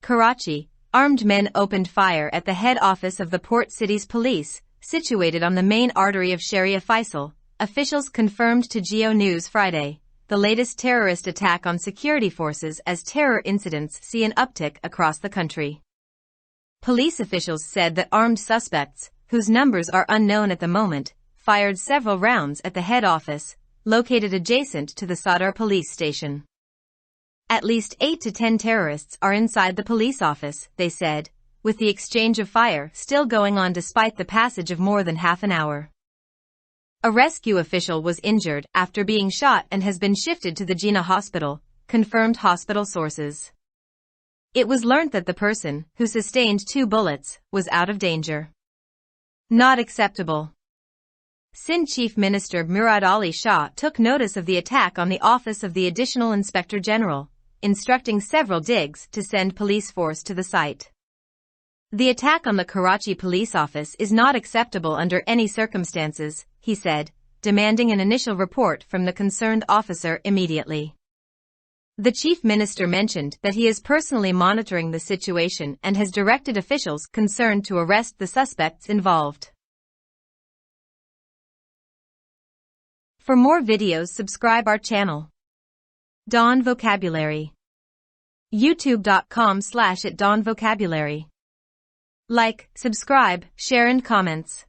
Karachi, armed men opened fire at the head office of the port city's police, situated on the main artery of Sharia Faisal, officials confirmed to Geo News Friday, the latest terrorist attack on security forces as terror incidents see an uptick across the country. Police officials said that armed suspects, whose numbers are unknown at the moment, fired several rounds at the head office, located adjacent to the Sadr police station. At least 8 to 10 terrorists are inside the police office, they said, with the exchange of fire still going on despite the passage of more than half an hour. A rescue official was injured after being shot and has been shifted to the Jinnah hospital, confirmed hospital sources. It was learnt that the person, who sustained 2 bullets, was out of danger. Not acceptable. Sindh Chief Minister Murad Ali Shah took notice of the attack on the office of the Additional Inspector General, instructing several digs to send police force to the site. The attack on the Karachi police office is not acceptable under any circumstances, he said, demanding an initial report from the concerned officer immediately. The chief minister mentioned that he is personally monitoring the situation and has directed officials concerned to arrest the suspects involved. For more videos, subscribe our channel. Dawn Vocabulary. YouTube.com/@dawnvocabulary. Like, subscribe, share and comments.